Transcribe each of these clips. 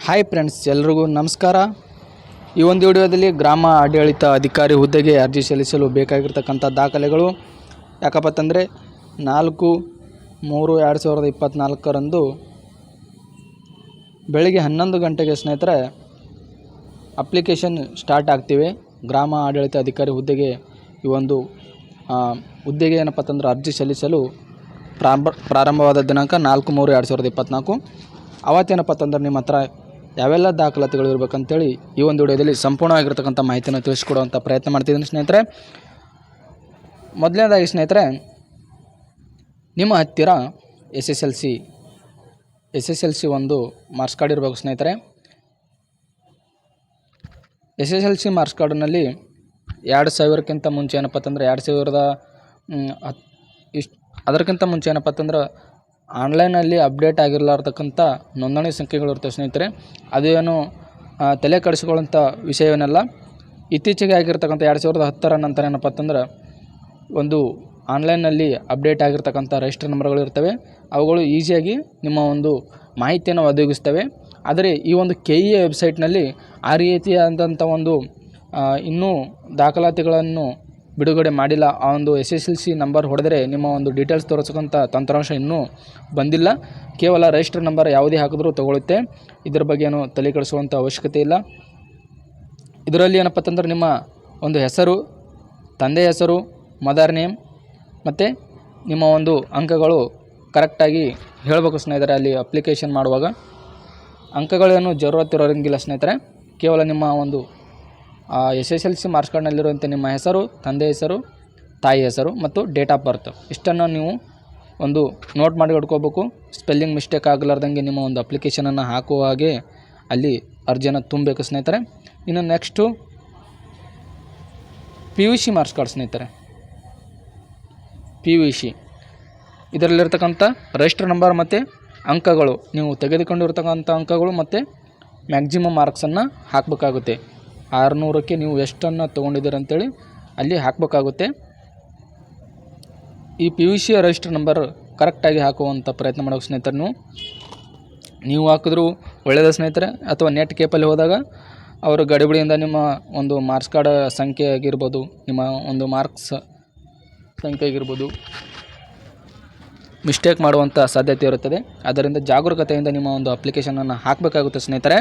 Hi friends, ಎಲ್ರಿಗೂ ನಮಸ್ಕಾರ. ಈ ಒಂದು ವಿಡಿಯೋದಲ್ಲಿ ಗ್ರಾಮ ಆಡಳಿತ ಅಧಿಕಾರಿ ಹುದ್ದೆಗೆ ಅರ್ಜಿ ಸಲ್ಲಿಸಲು ಬೇಕಾಗಿರ್ತಕ್ಕಂಥ ದಾಖಲೆಗಳು ಯಾಕಪ್ಪ ಅಂತಂದರೆ 4/3/2024 ಬೆಳಿಗ್ಗೆ 11 ಗಂಟೆಗೆ ಸ್ನೇಹಿತರೆ ಅಪ್ಲಿಕೇಶನ್ ಸ್ಟಾರ್ಟ್ ಆಗ್ತಿವೆ. ಗ್ರಾಮ ಆಡಳಿತ ಅಧಿಕಾರಿ ಹುದ್ದೆಗೆ ಈ ಒಂದು ಹುದ್ದೆಗೆ ಏನಪ್ಪ ಅಂತಂದ್ರೆ ಅರ್ಜಿ ಸಲ್ಲಿಸಲು ಪ್ರಾರಂಭವಾದ ದಿನಾಂಕ 4/3/2024. ಅವತ್ತೇನಪ್ಪ ಅಂತಂದ್ರೆ ನಿಮ್ಮ ಹತ್ರ ಯಾವೆಲ್ಲ ದಾಖಲಾತಿಗಳು ಇರಬೇಕಂತೇಳಿ ಈ ಒಂದು ವಿಡಿಯೋದಲ್ಲಿ ಸಂಪೂರ್ಣವಾಗಿರ್ತಕ್ಕಂಥ ಮಾಹಿತಿಯನ್ನು ತಿಳಿಸ್ಕೊಡುವಂಥ ಪ್ರಯತ್ನ ಮಾಡ್ತಿದ್ದೀನಿ ಸ್ನೇಹಿತರೆ. ಮೊದಲನೇದಾಗಿ ಸ್ನೇಹಿತರೆ, ನಿಮ್ಮ ಹತ್ತಿರ ಎಸ್ ಎಸ್ ಎಲ್ ಸಿ ಒಂದು ಮಾರ್ಕ್ಸ್ ಕಾರ್ಡ್ ಇರಬೇಕು ಸ್ನೇಹಿತರೆ. SSLC ಮಾರ್ಕ್ಸ್ ಕಾರ್ಡ್ನಲ್ಲಿ 2000ಕ್ಕಿಂತ ಮುಂಚೆ ಏನಪ್ಪ ಅಂತಂದ್ರೆ 2010 ಅದಕ್ಕಿಂತ ಮುಂಚೆ ಏನಪ್ಪ ಅಂತಂದ್ರೆ ಆನ್ಲೈನಲ್ಲಿ ಅಪ್ಡೇಟ್ ಆಗಿರಲಾರ್ದಕ್ಕಂಥ ನೋಂದಣಿ ಸಂಖ್ಯೆಗಳು ಇರ್ತವೆ ಸ್ನೇಹಿತರೆ. ಅದೇನು ತಲೆ ಕೆಡಿಸ್ಕೊಳ್ಳೋಂಥ ವಿಷಯವೇನಲ್ಲ. ಇತ್ತೀಚೆಗೆ ಆಗಿರ್ತಕ್ಕಂಥ 2010 ನಂತರ ಏನಪ್ಪ ಅಂತಂದ್ರೆ ಒಂದು ಆನ್ಲೈನಲ್ಲಿ ಅಪ್ಡೇಟ್ ಆಗಿರ್ತಕ್ಕಂಥ ರಿಜಿಸ್ಟರ್ ನಂಬರ್ಗಳು ಇರ್ತವೆ. ಅವುಗಳು ಈಸಿಯಾಗಿ ನಿಮ್ಮ ಒಂದು ಮಾಹಿತಿಯನ್ನು ಒದಗಿಸ್ತವೆ. ಆದರೆ ಈ ಒಂದು KEA ವೆಬ್ಸೈಟ್ನಲ್ಲಿ ಆ ರೀತಿಯಾದಂಥ ಒಂದು ಇನ್ನೂ ದಾಖಲಾತಿಗಳನ್ನು ಬಿಡುಗಡೆ ಮಾಡಿಲ್ಲ. ಆ ಒಂದು SSLC ನಂಬರ್ ಹೊಡೆದರೆ ನಿಮ್ಮ ಒಂದು ಡೀಟೇಲ್ಸ್ ತೋರಿಸೋಂಥ ತಂತ್ರಾಂಶ ಇನ್ನೂ ಬಂದಿಲ್ಲ. ಕೇವಲ ರಿಜಿಸ್ಟರ್ ನಂಬರ್ ಯಾವುದೇ ಹಾಕಿದ್ರೂ ತಗೊಳುತ್ತೆ. ಇದರ ಬಗ್ಗೆ ಏನು ತಲೆ ಕೆಡಿಸುವಂಥ ಅವಶ್ಯಕತೆ ಇಲ್ಲ. ಇದರಲ್ಲಿ ಏನಪ್ಪ ಅಂತಂದ್ರೆ ನಿಮ್ಮ ಒಂದು ಹೆಸರು, ತಂದೆ ಹೆಸರು, ಮದರ್ ನೇಮ್ ಮತ್ತು ನಿಮ್ಮ ಒಂದು ಅಂಕಗಳು ಕರೆಕ್ಟಾಗಿ ಹೇಳಬೇಕು ಸ್ನೇಹಿತರೆ. ಅಲ್ಲಿ ಅಪ್ಲಿಕೇಶನ್ ಮಾಡುವಾಗ ಅಂಕಗಳೇನು ಜರೂರತ್ತಿರೋಂಗಿಲ್ಲ ಸ್ನೇಹಿತರೆ. ಕೇವಲ ನಿಮ್ಮ ಒಂದು SSLC ಮಾರ್ಕ್ಸ್ ಕಾರ್ಡ್ನಲ್ಲಿರುವಂಥ ನಿಮ್ಮ ಹೆಸರು, ತಂದೆ ಹೆಸರು, ತಾಯಿ ಹೆಸರು ಮತ್ತು ಡೇಟ್ ಆಫ್ ಬರ್ತ್ ಇಷ್ಟನ್ನು ನೀವು ಒಂದು ನೋಟ್ ಮಾಡಿ ಇಟ್ಕೋಬೇಕು. ಸ್ಪೆಲ್ಲಿಂಗ್ ಮಿಸ್ಟೇಕ್ ಆಗಲಾರ್ದಂಗೆ ನಿಮ್ಮ ಒಂದು ಅಪ್ಲಿಕೇಶನನ್ನು ಹಾಕುವ ಹಾಗೆ ಅಲ್ಲಿ ಅರ್ಜಿಯನ್ನು ತುಂಬಬೇಕು ಸ್ನೇಹಿತರೆ. ಇನ್ನು ನೆಕ್ಸ್ಟು PUC ಮಾರ್ಕ್ಸ್ ಕಾರ್ಡ್ ಸ್ನೇಹಿತರೆ. PUC ಇದರಲ್ಲಿರ್ತಕ್ಕಂಥ ರಿಜಿಸ್ಟರ್ ನಂಬರ್ ಮತ್ತು ಅಂಕಗಳು, ನೀವು ತೆಗೆದುಕೊಂಡಿರ್ತಕ್ಕಂಥ ಅಂಕಗಳು ಮತ್ತು ಮ್ಯಾಕ್ಸಿಮಮ್ ಮಾರ್ಕ್ಸನ್ನು ಹಾಕಬೇಕಾಗುತ್ತೆ. 600ಕ್ಕೆ ನೀವು ಎಷ್ಟನ್ನು ತೊಗೊಂಡಿದ್ದೀರ ಅಂತೇಳಿ ಅಲ್ಲಿ ಹಾಕಬೇಕಾಗುತ್ತೆ. ಈ PUC ರಿಜಿಸ್ಟರ್ ನಂಬರ್ ಕರೆಕ್ಟಾಗಿ ಹಾಕುವಂಥ ಪ್ರಯತ್ನ ಮಾಡೋಕೆ ಸ್ನೇಹಿತರೆ. ನೀವು ಹಾಕಿದ್ರೂ ಒಳ್ಳೆಯದ ಸ್ನೇಹಿತರೆ. ಅಥವಾ ನೆಟ್ ಕೇಪಲ್ಲಿ ಹೋದಾಗ ಅವರು ಗಡಿಬಿಡಿಯಿಂದ ನಿಮ್ಮ ಒಂದು ಮಾರ್ಕ್ಸ್ ಕಾರ್ಡ್ ಸಂಖ್ಯೆ ಆಗಿರ್ಬೋದು, ನಿಮ್ಮ ಒಂದು ಮಾರ್ಕ್ಸ್ ಸಂಖ್ಯೆ ಆಗಿರ್ಬೋದು ಮಿಸ್ಟೇಕ್ ಮಾಡುವಂಥ ಸಾಧ್ಯತೆ ಇರುತ್ತದೆ. ಆದ್ದರಿಂದ ಜಾಗರೂಕತೆಯಿಂದ ನಿಮ್ಮ ಒಂದು ಅಪ್ಲಿಕೇಶನನ್ನು ಹಾಕಬೇಕಾಗುತ್ತೆ ಸ್ನೇಹಿತರೆ.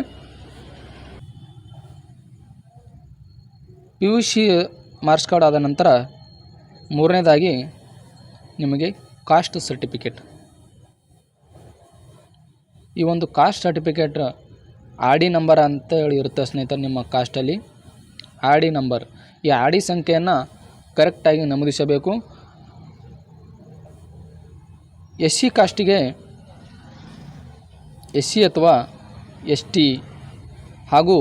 PUC ಮಾರ್ಕ್ಸ್ ಕಾರ್ಡ್ ಆದ ನಂತರ ಮೂರನೇದಾಗಿ ನಿಮಗೆ ಕಾಸ್ಟ್ ಸರ್ಟಿಫಿಕೇಟ್. ಈ ಒಂದು ಕಾಸ್ಟ್ ಸರ್ಟಿಫಿಕೇಟ್ RD ನಂಬರ್ ಅಂತ ಹೇಳಿ ಇರುತ್ತೆ ಸ್ನೇಹಿತರೆ. ನಿಮ್ಮ ಕಾಸ್ಟಲ್ಲಿ RD ನಂಬರ್, ಈ RD ಸಂಖ್ಯೆಯನ್ನು ಕರೆಕ್ಟಾಗಿ ನಮೂದಿಸಬೇಕು. SC ಕಾಸ್ಟಿಗೆ SC ಅಥವಾ ST ಹಾಗೂ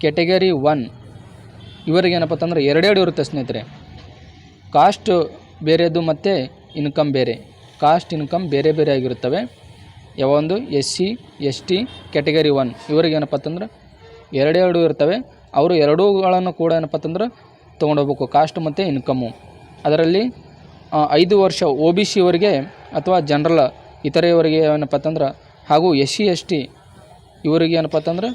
ಕ್ಯಾಟಗರಿ 1 ಇವರಿಗೆ ಏನಪ್ಪ ಅಂತಂದ್ರೆ ಎರಡೆರಡು ಇರುತ್ತೆ ಸ್ನೇಹಿತರೆ. ಕಾಸ್ಟ್ ಬೇರೆದು ಮತ್ತು ಇನ್ಕಮ್ ಬೇರೆ. ಕಾಸ್ಟ್ ಇನ್ಕಮ್ ಬೇರೆ ಬೇರೆ ಆಗಿರುತ್ತವೆ. ಯಾವೊಂದು SC ST ಕ್ಯಾಟಗರಿ 1 ಇವರಿಗೆ ಏನಪ್ಪ ಅಂತಂದ್ರೆ ಎರಡೆರಡು ಇರ್ತವೆ. ಅವರು ಎರಡೂಗಳನ್ನು ಕೂಡ ಏನಪ್ಪ ಅಂತಂದ್ರೆ ತೊಗೊಂಡೋಗ್ಬೇಕು, ಕಾಸ್ಟ್ ಮತ್ತು ಇನ್ಕಮ್ಮು. ಅದರಲ್ಲಿ 5 ವರ್ಷ OBC ಅವರಿಗೆ ಅಥವಾ ಜನರಲ್ ಇತರೆಯವರಿಗೆ ಏನಪ್ಪ ಅಂತಂದ್ರೆ ಹಾಗೂ SC ST ಇವರಿಗೆ ಏನಪ್ಪ ಅಂತಂದ್ರೆ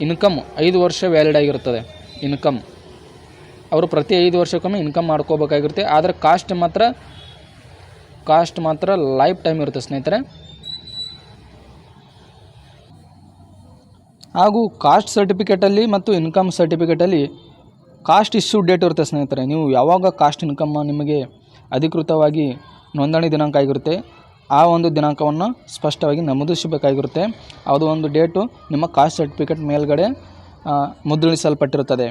ಇನ್ಕಮ್ 5 ವರ್ಷ ವ್ಯಾಲಿಡ್ ಆಗಿರುತ್ತದೆ. ಇನ್ಕಮ್ ಅವರು ಪ್ರತಿ 5 ವರ್ಷಕ್ಕೊಮ್ಮೆ ಇನ್ಕಮ್ ಮಾಡ್ಕೋಬೇಕಾಗಿರುತ್ತೆ. ಆದರೆ ಕಾಸ್ಟ್ ಮಾತ್ರ ಲೈಫ್ ಟೈಮ್ ಇರುತ್ತೆ ಸ್ನೇಹಿತರೆ. ಹಾಗೂ ಕಾಸ್ಟ್ ಸರ್ಟಿಫಿಕೇಟಲ್ಲಿ ಮತ್ತು ಇನ್ಕಮ್ ಸರ್ಟಿಫಿಕೇಟಲ್ಲಿ ಕಾಸ್ಟ್ ಇಶ್ಯೂ ಡೇಟ್ ಇರುತ್ತೆ ಸ್ನೇಹಿತರೆ. ನೀವು ಯಾವಾಗ ಕಾಸ್ಟ್ ಇನ್ಕಮ್ ನಿಮಗೆ ಅಧಿಕೃತವಾಗಿ ನೋಂದಣಿ ದಿನಾಂಕ ಆಗಿರುತ್ತೆ ಆ ಒಂದು ದಿನಾಂಕವನ್ನು ಸ್ಪಷ್ಟವಾಗಿ ನಮೂದಿಸಬೇಕಾಗಿರುತ್ತೆ. ಅದು ಒಂದು ಡೇಟು ನಿಮ್ಮ ಕಾಸ್ಟ್ ಸರ್ಟಿಫಿಕೇಟ್ ಮೇಲ್ಗಡೆ ಮುದ್ರಿಸಲ್ಪಟ್ಟಿರುತ್ತದೆ.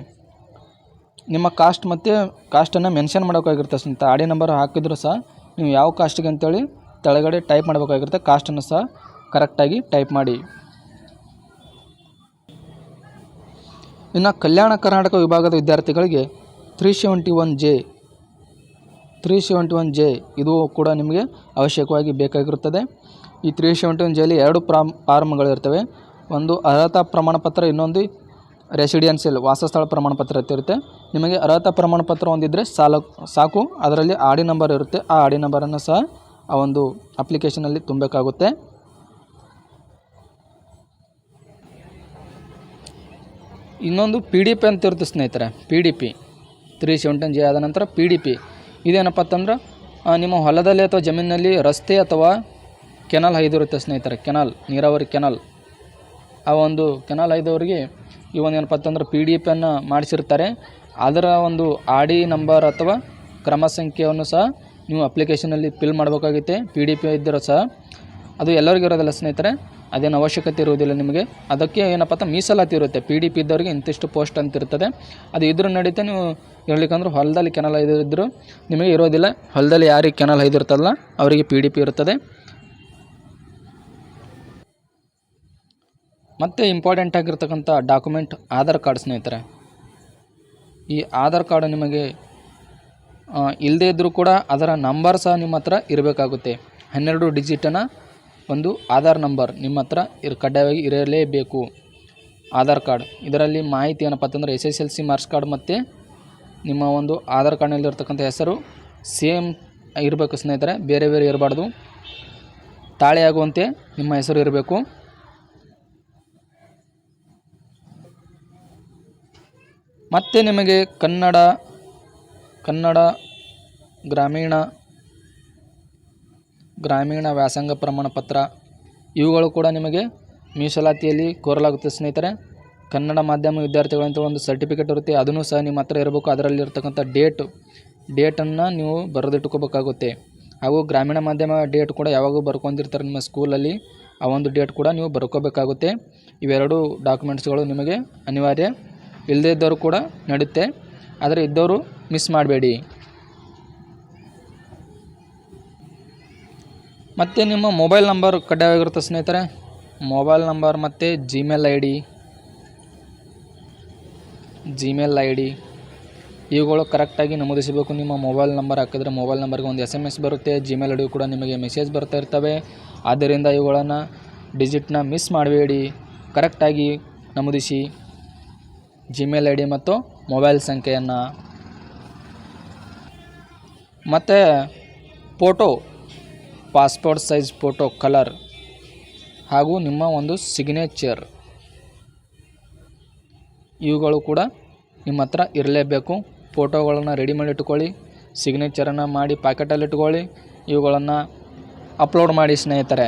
ನಿಮ್ಮ ಕಾಸ್ಟ್ ಮತ್ತು ಕಾಸ್ಟನ್ನು ಮೆನ್ಷನ್ ಮಾಡೋಕ್ಕಾಗಿರುತ್ತೆ ಸ್ನೇಹಿತರೆ. RD ನಂಬರ್ ಹಾಕಿದರೂ ಸಹ ನೀವು ಯಾವ ಕಾಸ್ಟಿಗೆ ಅಂತೇಳಿ ತೆಳಗಡೆ ಟೈಪ್ ಮಾಡಬೇಕಾಗಿರುತ್ತೆ. ಕಾಸ್ಟನ್ನು ಸಹ ಕರೆಕ್ಟಾಗಿ ಟೈಪ್ ಮಾಡಿ. ಇನ್ನು ಕಲ್ಯಾಣ ಕರ್ನಾಟಕ ವಿಭಾಗದ ವಿದ್ಯಾರ್ಥಿಗಳಿಗೆ 371J ಇದು ಕೂಡ ನಿಮಗೆ ಅವಶ್ಯಕವಾಗಿ ಬೇಕಾಗಿರುತ್ತದೆ. ಈ 371Jಯಲ್ಲಿ 2 ಫಾರ್ಮ್ಗಳಿರ್ತವೆ. ಒಂದು ಅರ್ಹತಾ ಪ್ರಮಾಣಪತ್ರ, ಇನ್ನೊಂದು ರೆಸಿಡೆನ್ಷಿಯಲ್ ವಾಸಸ್ಥಳ ಪ್ರಮಾಣಪತ್ರ ಇರುತ್ತೆ. ನಿಮಗೆ ಅರ್ಹತಾ ಪ್ರಮಾಣಪತ್ರ ಹೊಂದಿದ್ದರೆ ಸಾಕು. ಅದರಲ್ಲಿ RD ನಂಬರ್ ಇರುತ್ತೆ. ಆ RD ನಂಬರನ್ನು ಸಹ ಆ ಒಂದು ಅಪ್ಲಿಕೇಶನಲ್ಲಿ ತುಂಬಬೇಕಾಗುತ್ತೆ. ಇನ್ನೊಂದು ಪಿ ಡಿ ಪಿ ಅಂತ ಇರುತ್ತೆ ಸ್ನೇಹಿತರೆ. ಪಿ ಡಿ ಪಿ 317J ಆದ ನಂತರ ಪಿ ಡಿ ಪಿ ಇದೇನಪ್ಪ ಅಂತಂದ್ರೆ ನಿಮ್ಮ ಹೊಲದಲ್ಲಿ ಅಥವಾ ಜಮೀನಿನಲ್ಲಿ ರಸ್ತೆ ಅಥವಾ ಕೆನಲ್ ಹಾಯ್ದಿರುತ್ತೆ ಸ್ನೇಹಿತರೆ. ಕೆನಲ್, ನೀರಾವರಿ ಕೆನಲ್, ಆ ಒಂದು ಕೆನಲ್ ಹಾಯ್ದವರಿಗೆ ಈ ಒಂದು ಏನಪ್ಪ ಅಂತಂದ್ರೆ ಪಿ ಡಿ ಪಿಯನ್ನು ಮಾಡಿಸಿರ್ತಾರೆ. ಅದರ ಒಂದು ಆರ್ ಡಿ ನಂಬರ್ ಅಥವಾ ಕ್ರಮ ಸಂಖ್ಯೆಯನ್ನು ಸಹ ನೀವು ಅಪ್ಲಿಕೇಶನಲ್ಲಿ ಫಿಲ್ ಮಾಡಬೇಕಾಗುತ್ತೆ. ಪಿ ಡಿ ಪಿ ಇದ್ದರೂ ಸಹ ಅದು ಎಲ್ಲರಿಗೂ ಇರೋದಿಲ್ಲ ಸ್ನೇಹಿತರೆ, ಅದೇನು ಅವಶ್ಯಕತೆ ಇರುವುದಿಲ್ಲ ನಿಮಗೆ. ಅದಕ್ಕೆ ಏನಪ್ಪ ಅಂತ ಮೀಸಲಾತಿ ಇರುತ್ತೆ. ಪಿ ಡಿ ಪಿ ಇದ್ದವರಿಗೆ ಇಂತಿಷ್ಟು ಪೋಸ್ಟ್ ಅಂತ ಇರ್ತದೆ. ಅದು ಇದ್ರೂ ನಡೀತೆ. ನೀವು ಇರಲಿಕ್ಕಂದ್ರೆ ಹೊಲದಲ್ಲಿ ಕೆನಲ್ ಇದ್ದರೂ ನಿಮಗೆ ಇರೋದಿಲ್ಲ. ಹೊಲದಲ್ಲಿ ಯಾರಿಗೆ ಕೆನಲ್ ಇದಿರ್ತಲ್ಲ ಅವರಿಗೆ ಪಿ ಡಿ ಪಿ ಇರುತ್ತದೆ. ಮತ್ತು ಇಂಪಾರ್ಟೆಂಟ್ ಆಗಿರ್ತಕ್ಕಂಥ ಡಾಕ್ಯುಮೆಂಟ್ ಆಧಾರ್ ಕಾರ್ಡ್ ಸ್ನೇಹಿತರೆ. ಈ ಆಧಾರ್ ಕಾರ್ಡ್ ನಿಮಗೆ ಇಲ್ಲದೇ ಇದ್ದರೂ ಕೂಡ ಅದರ ನಂಬರ್ ಸಹ ನಿಮ್ಮ ಹತ್ರ ಇರಬೇಕಾಗುತ್ತೆ. 12 ಡಿಜಿಟನ ಒಂದು ಆಧಾರ್ ನಂಬರ್ ನಿಮ್ಮ ಹತ್ರ ಕಡ್ಡಾಯವಾಗಿ ಇರಲೇಬೇಕು. ಆಧಾರ್ ಕಾರ್ಡ್ ಇದರಲ್ಲಿ ಮಾಹಿತಿ ಏನಪ್ಪ ಅಂತಂದರೆ SSLC ಮಾರ್ಕ್ಸ್ ಕಾರ್ಡ್ ಮತ್ತು ನಿಮ್ಮ ಒಂದು ಆಧಾರ್ ಕಾರ್ಡ್ನಲ್ಲಿರ್ತಕ್ಕಂಥ ಹೆಸರು ಸೇಮ್ ಇರಬೇಕು ಸ್ನೇಹಿತರೆ, ಬೇರೆ ಬೇರೆ ಇರಬಾರ್ದು. ತಾಳೆಯಾಗುವಂತೆ ನಿಮ್ಮ ಹೆಸರು ಇರಬೇಕು. ಮತ್ತು ನಿಮಗೆ ಕನ್ನಡ ಗ್ರಾಮೀಣ ವ್ಯಾಸಂಗ ಪ್ರಮಾಣ ಪತ್ರ ಇವುಗಳು ಕೂಡ ನಿಮಗೆ ಮೀಸಲಾತಿಯಲ್ಲಿ ಕೋರಲಾಗುತ್ತೆ ಸ್ನೇಹಿತರೆ. ಕನ್ನಡ ಮಾಧ್ಯಮ ವಿದ್ಯಾರ್ಥಿಗಳಂತ ಒಂದು ಸರ್ಟಿಫಿಕೇಟ್ ಇರುತ್ತೆ, ಅದನ್ನು ಸಹ ನಿಮ್ಮ ಹತ್ರ ಇರಬೇಕು. ಅದರಲ್ಲಿರ್ತಕ್ಕಂಥ ಡೇಟನ್ನು ನೀವು ಬರೆದಿಟ್ಕೋಬೇಕಾಗುತ್ತೆ. ಹಾಗೂ ಗ್ರಾಮೀಣ ಮಾಧ್ಯಮ ಡೇಟ್ ಕೂಡ ಯಾವಾಗೂ ಬರ್ಕೊಂಡಿರ್ತಾರೆ ನಿಮ್ಮ ಸ್ಕೂಲಲ್ಲಿ, ಆ ಒಂದು ಡೇಟ್ ಕೂಡ ನೀವು ಬರ್ಕೋಬೇಕಾಗುತ್ತೆ. ಇವೆರಡು ಡಾಕ್ಯುಮೆಂಟ್ಸ್ಗಳು ನಿಮಗೆ ಅನಿವಾರ್ಯ. ಇಲ್ಲದೇ ಇದ್ದವರು ಕೂಡ ನಡೆಯುತ್ತೆ, ಆದರೆ ಇದ್ದವರು ಮಿಸ್ ಮಾಡಬೇಡಿ. ಮತ್ತು ನಿಮ್ಮ ಮೊಬೈಲ್ ನಂಬರ್ ಕಡ್ಡಾಯವಾಗಿರುತ್ತೆ ಸ್ನೇಹಿತರೆ. ಮೊಬೈಲ್ ನಂಬರ್ ಮತ್ತು ಜಿಮೇಲ್ ಐ ಡಿ ಇವುಗಳು ಕರೆಕ್ಟಾಗಿ ನಮೂದಿಸಬೇಕು. ನಿಮ್ಮ ಮೊಬೈಲ್ ನಂಬರ್ ಹಾಕಿದ್ರೆ ಮೊಬೈಲ್ ನಂಬರ್ಗೆ ಒಂದು SMS ಬರುತ್ತೆ. ಜಿಮೇಲ್ ಐ ಡಿ ಕೂಡ ನಿಮಗೆ ಮೆಸೇಜ್ ಬರ್ತಾ ಇರ್ತವೆ. ಆದ್ದರಿಂದ ಇವುಗಳನ್ನು ಡಿಜಿಟ್ನ ಮಿಸ್ ಮಾಡಬೇಡಿ, ಕರೆಕ್ಟಾಗಿ ನಮೂದಿಸಿ ಜಿಮೇಲ್ ಐ ಡಿ ಮತ್ತು ಮೊಬೈಲ್ ಸಂಖ್ಯೆಯನ್ನು. ಮತ್ತು photo, passport size photo colour ಹಾಗೂ ನಿಮ್ಮ ಒಂದು ಸಿಗ್ನೇಚರ್ ಇವುಗಳು ಕೂಡ ನಿಮ್ಮ ಹತ್ರ ಇರಲೇಬೇಕು. ಫೋಟೋಗಳನ್ನು ರೆಡಿ ಮಾಡಿ ಇಟ್ಕೊಳ್ಳಿ, ಸಿಗ್ನೇಚರನ್ನು ಮಾಡಿ ಪ್ಯಾಕೆಟಲ್ಲಿ ಇಟ್ಕೊಳ್ಳಿ. ಇವುಗಳನ್ನು ಅಪ್ಲೋಡ್ ಮಾಡಿ ಸ್ನೇಹಿತರೆ.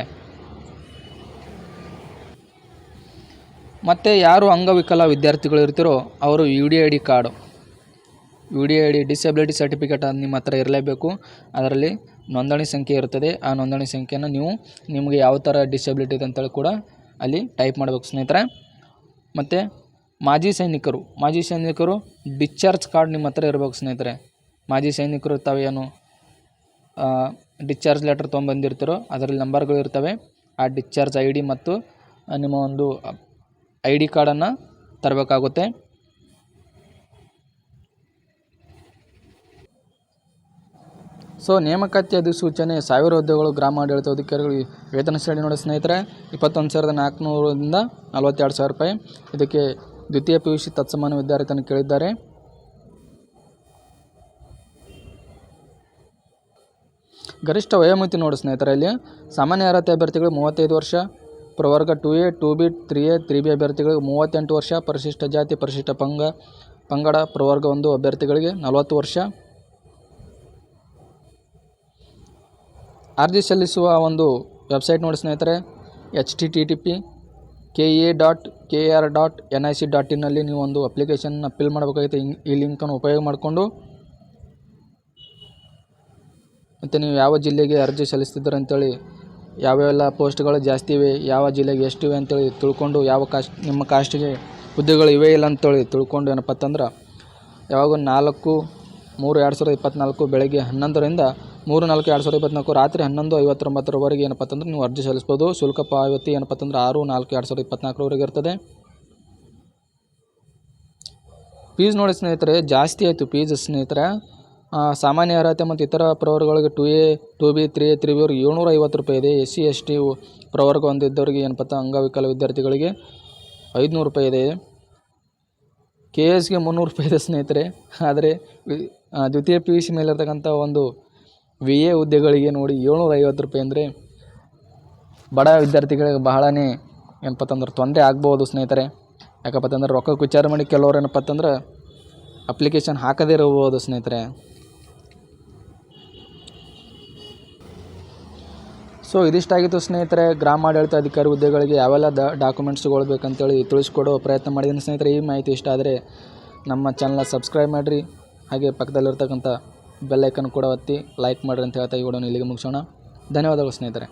ಮತ್ತು ಯಾರು ಅಂಗವಿಕಲ ವಿದ್ಯಾರ್ಥಿಗಳು ಇರ್ತೀರೋ ಅವರು UDID card, UDID disability certificate ನಿಮ್ಮ ಹತ್ರ ಇರಲೇಬೇಕು. ಅದರಲ್ಲಿ ನೋಂದಣಿ ಸಂಖ್ಯೆ ಇರ್ತದೆ. ಆ ನೋಂದಣಿ ಸಂಖ್ಯೆಯನ್ನು ನೀವು ನಿಮಗೆ ಯಾವ ಥರ ಡಿಸೆಬಿಲಿಟಿ ಇದೆ ಅಂತೇಳಿ ಕೂಡ ಅಲ್ಲಿ ಟೈಪ್ ಮಾಡಬೇಕು ಸ್ನೇಹಿತರೆ. ಮತ್ತು ಮಾಜಿ ಸೈನಿಕರು ಡಿಸ್ಚಾರ್ಜ್ ಕಾರ್ಡ್ ನಿಮ್ಮ ಹತ್ರ ಇರಬೇಕು ಸ್ನೇಹಿತರೆ. ಮಾಜಿ ಸೈನಿಕರು ತಾವೇನು ಡಿಸ್ಚಾರ್ಜ್ ಲೆಟರ್ ತೊಗೊಂಬಂದಿರ್ತೀರೋ ಅದರಲ್ಲಿ ನಂಬರ್ಗಳು ಇರ್ತವೆ. ಆ ಡಿಸ್ಚಾರ್ಜ್ ID ಮತ್ತು ನಿಮ್ಮ ಒಂದು ID ಕಾರ್ಡನ್ನು ತರಬೇಕಾಗುತ್ತೆ. ಸೊ ನೇಮಕಾತಿ ಅಧಿಸೂಚನೆ 1000 ಹುದ್ದೆಗಳು ಗ್ರಾಮಾಡಳಿತ ಅಧಿಕಾರಿಗಳು ವೇತನ ಶ್ರೇಣಿ ನೋಡಿ ಸ್ನೇಹಿತರೆ. 21,400ರಿಂದ 42,000 ರೂಪಾಯಿ. ಇದಕ್ಕೆ ದ್ವಿತೀಯ PUC ತತ್ಸಮಾನ ವಿದ್ಯಾರ್ಥಿಯನ್ನು ಕೇಳಿದ್ದಾರೆ. ಗರಿಷ್ಠ ವಯೋಮಿತಿ ನೋಡಿ ಸ್ನೇಹಿತರೆ. ಇಲ್ಲಿ ಸಾಮಾನ್ಯ ಅರ್ಹತೆ ಅಭ್ಯರ್ಥಿಗಳು 35 ವರ್ಷ, ಪ್ರವರ್ಗ 2A 2B 3A 3B ಅಭ್ಯರ್ಥಿಗಳಿಗೆ 38 ವರ್ಷ, ಪರಿಶಿಷ್ಟ ಜಾತಿ ಪರಿಶಿಷ್ಟ ಪಂಗಡ ಪ್ರವರ್ಗ 1 ಅಭ್ಯರ್ಥಿಗಳಿಗೆ 40 ವರ್ಷ. ಅರ್ಜಿ ಸಲ್ಲಿಸುವ ಒಂದು ವೆಬ್ಸೈಟ್ ನೋಡಿ ಸ್ನೇಹಿತರೆ, http://ka.kr.nic.in ನಲ್ಲಿ ನೀವು ಒಂದು ಅಪ್ಲಿಕೇಶನ್ನ ಫಿಲ್ ಮಾಡಬೇಕಾಗುತ್ತೆ. ಈ ಲಿಂಕನ್ನು ಉಪಯೋಗ ಮಾಡಿಕೊಂಡು ಮತ್ತು ನೀವು ಯಾವ ಜಿಲ್ಲೆಗೆ ಅರ್ಜಿ ಸಲ್ಲಿಸ್ತಿದ್ದೀರ ಅಂತೇಳಿ, ಯಾವೆಲ್ಲ ಪೋಸ್ಟ್ಗಳು ಜಾಸ್ತಿ ಇವೆ, ಯಾವ ಜಿಲ್ಲೆಗೆ ಎಷ್ಟಿವೆ ಅಂತೇಳಿ ತಿಳ್ಕೊಂಡು, ಯಾವ ನಿಮ್ಮ ಕಾಸ್ಟಿಗೆ ಹುದ್ದೆಗಳು ಇವೆ ಇಲ್ಲ ಅಂತೇಳಿ ತಿಳ್ಕೊಂಡು ಏನಪ್ಪ ಅಂತಂದ್ರೆ ಯಾವಾಗ 4/3/2024 ಬೆಳಗ್ಗೆ 11ರಿಂದ 3/4/2024 ರಾತ್ರಿ 11:59 ಏನಪ್ಪ ಅಂತಂದ್ರೆ ನೀವು ಅರ್ಜಿ ಸಲ್ಲಿಸ್ಬೋದು. ಶುಲ್ಕ ಪಾವತಿ ಏನಪ್ಪ ಅಂತಂದ್ರೆ 6/4/2024 ಇರ್ತದೆ. ಫೀಸ್ ನೋಡಿ ಸ್ನೇಹಿತರೆ, ಜಾಸ್ತಿ ಆಯಿತು ಫೀಸ್ ಸ್ನೇಹಿತರೆ. ಸಾಮಾನ್ಯ ಅರ್ಹತೆ ಮತ್ತು ಇತರ ಪ್ರವರ್ಗಗಳಿಗೆ 2A 2B 3A 3B ಅವರಿಗೆ 750 ರೂಪಾಯಿ ಇದೆ. SC ST ಪ್ರವರ್ಗ ಹೊಂದಿದ್ದವರಿಗೆ ಏನಪ್ಪ ಅಂಗವಿಕಲ ವಿದ್ಯಾರ್ಥಿಗಳಿಗೆ 500 ರೂಪಾಯಿ ಇದೆ. KSಗೆ 300 ರೂಪಾಯಿ ಇದೆ ಸ್ನೇಹಿತರೆ. ಆದರೆ ದ್ವಿತೀಯ PUC ಮೇಲಿರ್ತಕ್ಕಂಥ ಒಂದು VA ಹುದ್ದೆಗಳಿಗೆ ನೋಡಿ 750 ರೂಪಾಯಿ ಅಂದರೆ ಬಡ ವಿದ್ಯಾರ್ಥಿಗಳಿಗೆ ಬಹಳನೇ ಏನಪ್ಪ ಅಂತಂದ್ರೆ ತೊಂದರೆ ಆಗ್ಬೋದು ಸ್ನೇಹಿತರೆ. ಯಾಕಪ್ಪ ಅಂತಂದ್ರೆ ರೊಕ್ಕಕ್ಕೆ ವಿಚಾರ ಮಾಡಿ ಕೆಲವ್ರು ಏನಪ್ಪ ಅಂತಂದ್ರೆ ಅಪ್ಲಿಕೇಶನ್ ಹಾಕದೇ ಇರಬಹುದು ಸ್ನೇಹಿತರೆ. ಸೊ ಇದಿಷ್ಟಾಗಿತ್ತು ಸ್ನೇಹಿತರೆ, ಗ್ರಾಮ ಆಡಳಿತ ಅಧಿಕಾರಿ ಹುದ್ದೆಗಳಿಗೆ ಯಾವೆಲ್ಲ ಡಾಕ್ಯುಮೆಂಟ್ಸ್ಗಳು ಬೇಕಂತೇಳಿ ತಿಳಿಸ್ಕೊಡೋ ಪ್ರಯತ್ನ ಮಾಡಿದ್ದೀನಿ ಸ್ನೇಹಿತರೆ. ಈ ಮಾಹಿತಿ ಇಷ್ಟ ಆದರೆ ನಮ್ಮ ಚಾನಲ್ನ ಸಬ್ಸ್ಕ್ರೈಬ್ ಮಾಡಿರಿ, ಹಾಗೆ ಪಕ್ಕದಲ್ಲಿರ್ತಕ್ಕಂಥ ಬೆಲ್ ಐಕನ್ ಕೂಡ ಒತ್ತಿ ಲೈಕ್ ಮಾಡಿರಿ ಅಂತ ಹೇಳ್ತಾ ಈ ವಿಡಿಯೋನ ಇಲ್ಲಿಗೆ ಮುಗಿಸೋಣ. ಧನ್ಯವಾದಗಳು ಸ್ನೇಹಿತರೆ.